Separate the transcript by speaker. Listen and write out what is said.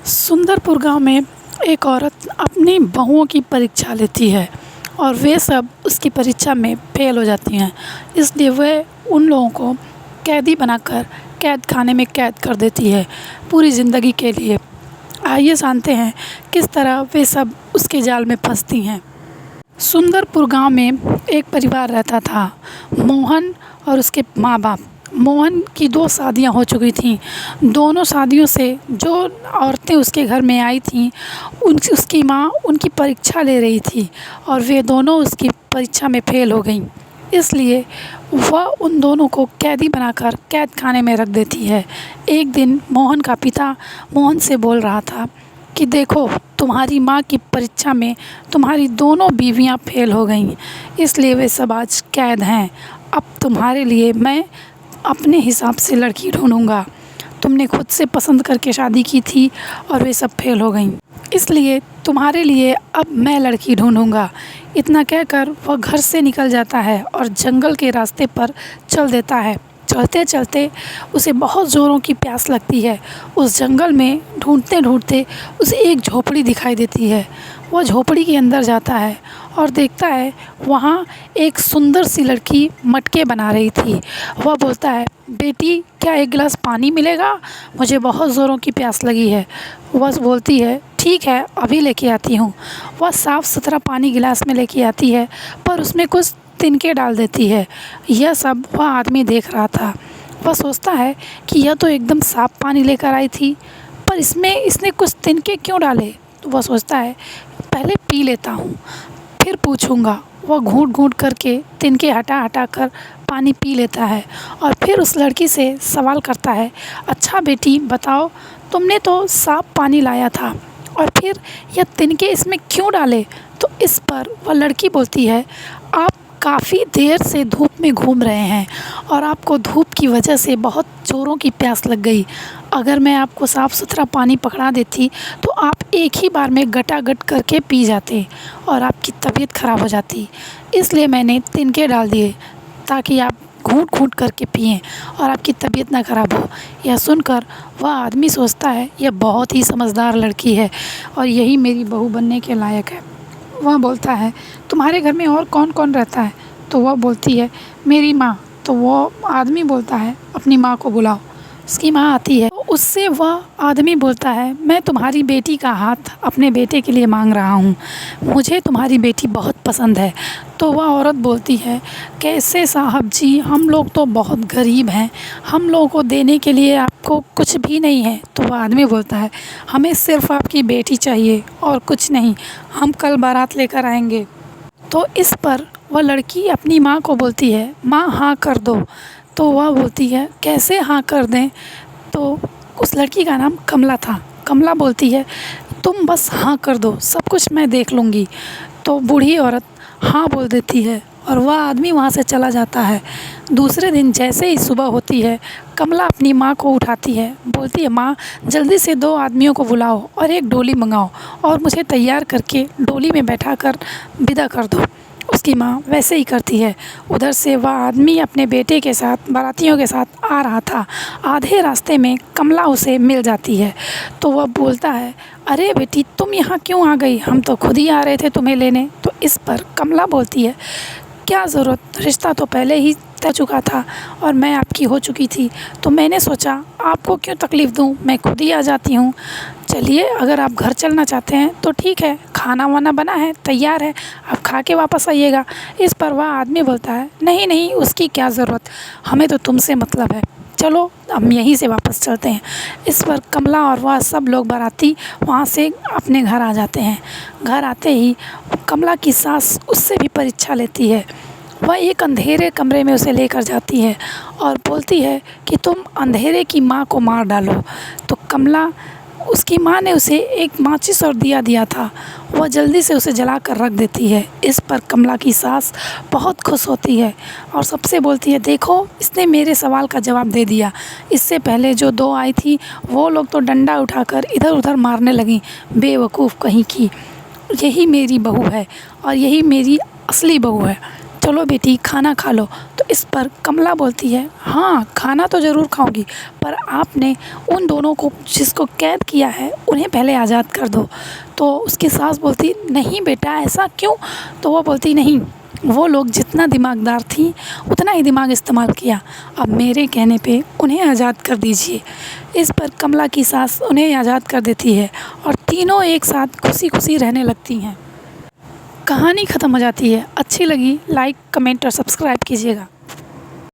Speaker 1: सुंदरपुर गांव में एक औरत अपनी बहुओं की परीक्षा लेती है और वे सब उसकी परीक्षा में फेल हो जाती हैं। इसलिए वह उन लोगों को कैदी बनाकर कैद खाने में कैद कर देती है पूरी ज़िंदगी के लिए। आइए जानते हैं किस तरह वे सब उसके जाल में फंसती हैं। सुंदरपुर गांव में एक परिवार रहता था, मोहन और उसके माँ बाप। मोहन की 2 शादियां हो चुकी थीं। दोनों शादियों से जो औरतें उसके घर में आई थीं उसकी माँ उनकी परीक्षा ले रही थी और वे दोनों उसकी परीक्षा में फ़ेल हो गईं। इसलिए वह उन दोनों को कैदी बनाकर कैद खाने में रख देती है। एक दिन मोहन का पिता मोहन से बोल रहा था कि देखो, तुम्हारी माँ की परीक्षा में तुम्हारी दोनों बीवियाँ फ़ेल हो गईं, इसलिए वे सब आज कैद हैं। अब तुम्हारे लिए मैं अपने हिसाब से लड़की ढूँढूँगा। तुमने खुद से पसंद करके शादी की थी और वे सब फ़ेल हो गईं, इसलिए तुम्हारे लिए अब मैं लड़की ढूँढूँगा। इतना कहकर वह घर से निकल जाता है और जंगल के रास्ते पर चल देता है। चलते चलते उसे बहुत ज़ोरों की प्यास लगती है। उस जंगल में ढूंढते ढूंढते उसे एक झोपड़ी दिखाई देती है। वह झोपड़ी के अंदर जाता है और देखता है वहाँ एक सुंदर सी लड़की मटके बना रही थी। वह बोलता है, बेटी क्या एक गिलास पानी मिलेगा? मुझे बहुत ज़ोरों की प्यास लगी है। वह बोलती है, ठीक है, अभी लेके आती हूँ। वह साफ़ सुथरा पानी गिलास में लेके आती है, पर उसमें कुछ तिनके डाल देती है। यह सब वह आदमी देख रहा था। वह सोचता है कि यह तो एकदम साफ़ पानी लेकर आई थी, पर इसमें इसने कुछ तिनके क्यों डाले? तो वह सोचता है, पहले पी लेता हूँ, फिर पूछूंगा। वह घूंट घूंट करके तिनके हटा हटा कर पानी पी लेता है और फिर उस लड़की से सवाल करता है, अच्छा बेटी बताओ, तुमने तो साफ़ पानी लाया था और फिर यह तिनके इसमें क्यों डाले? तो इस पर वह लड़की बोलती है, आप काफ़ी देर से धूप में घूम रहे हैं और आपको धूप की वजह से बहुत ज़ोरों की प्यास लग गई। अगर मैं आपको साफ़ सुथरा पानी पकड़ा देती तो आप एक ही बार में गटागट करके पी जाते और आपकी तबीयत ख़राब हो जाती। इसलिए मैंने तिनके डाल दिए ताकि आप घूंट घूंट करके पिएं और आपकी तबीयत ना ख़राब हो। यह सुनकर वह आदमी सोचता है, यह बहुत ही समझदार लड़की है और यही मेरी बहू बनने के लायक है। वह बोलता है, तुम्हारे घर में और कौन कौन रहता है? तो वह बोलती है, मेरी माँ। तो वो आदमी बोलता है, अपनी माँ को बुलाओ। उसकी माँ आती है तो उससे वह आदमी बोलता है, मैं तुम्हारी बेटी का हाथ अपने बेटे के लिए मांग रहा हूँ, मुझे तुम्हारी बेटी बहुत पसंद है। तो वह औरत बोलती है, कैसे साहब जी, हम लोग तो बहुत गरीब हैं, हम लोगों को देने के लिए आपको कुछ भी नहीं है। तो वह आदमी बोलता है, हमें सिर्फ़ आपकी बेटी चाहिए और कुछ नहीं, हम कल बारात लेकर आएंगे। तो इस पर वह लड़की अपनी माँ को बोलती है, माँ हाँ कर दो। तो वह बोलती है, कैसे हाँ कर दें? तो उस लड़की का नाम कमला था। कमला बोलती है, तुम बस हाँ कर दो, सब कुछ मैं देख लूँगी। तो बूढ़ी औरत हाँ बोल देती है और वह आदमी वहाँ से चला जाता है। दूसरे दिन जैसे ही सुबह होती है, कमला अपनी माँ को उठाती है, बोलती है, माँ जल्दी से 2 आदमियों को बुलाओ और एक डोली मंगाओ और मुझे तैयार करके डोली में बैठा कर विदा कर दो। उसकी माँ वैसे ही करती है। उधर से वह आदमी अपने बेटे के साथ बारातियों के साथ आ रहा था। आधे रास्ते में कमला उसे मिल जाती है। तो वह बोलता है, अरे बेटी तुम यहाँ क्यों आ गई? हम तो खुद ही आ रहे थे तुम्हें लेने। तो इस पर कमला बोलती है, क्या ज़रूरत, रिश्ता तो पहले ही तय चुका था और मैं आपकी हो चुकी थी, तो मैंने सोचा आपको क्यों तकलीफ़ दूँ, मैं खुद ही आ जाती हूँ। चलिए, अगर आप घर चलना चाहते हैं तो ठीक है, खाना वाना बना है, तैयार है, आप खा के वापस आइएगा। इस पर वह आदमी बोलता है, नहीं नहीं, उसकी क्या ज़रूरत, हमें तो तुमसे मतलब है, चलो हम यहीं से वापस चलते हैं। इस पर कमला और वह सब लोग बाराती वहाँ से अपने घर आ जाते हैं। घर आते ही कमला की सास उससे भी परीक्षा लेती है। वह एक अंधेरे कमरे में उसे लेकर जाती है और बोलती है कि तुम अंधेरे की माँ को मार डालो। तो कमला, उसकी माँ ने उसे एक माचिस और दिया दिया था, वह जल्दी से उसे जला कर रख देती है। इस पर कमला की सास बहुत खुश होती है और सबसे बोलती है, देखो इसने मेरे सवाल का जवाब दे दिया। इससे पहले जो 2 आई थी वो लोग तो डंडा उठाकर इधर उधर मारने लगी, बेवकूफ़ कहीं की। यही मेरी बहू है और यही मेरी असली बहू है। चलो बेटी खाना खा लो। तो इस पर कमला बोलती है, हाँ खाना तो ज़रूर खाऊंगी, पर आपने उन दोनों को जिसको कैद किया है उन्हें पहले आज़ाद कर दो। तो उसकी सास बोलती, नहीं बेटा ऐसा क्यों? तो वो बोलती, नहीं, वो लोग जितना दिमागदार थी उतना ही दिमाग इस्तेमाल किया, अब मेरे कहने पे उन्हें आज़ाद कर दीजिए। इस पर कमला की सास उन्हें आज़ाद कर देती है और तीनों एक साथ खुशी खुशी रहने लगती हैं। कहानी ख़त्म हो जाती है। अच्छी लगी लाइक, कमेंट और सब्सक्राइब कीजिएगा।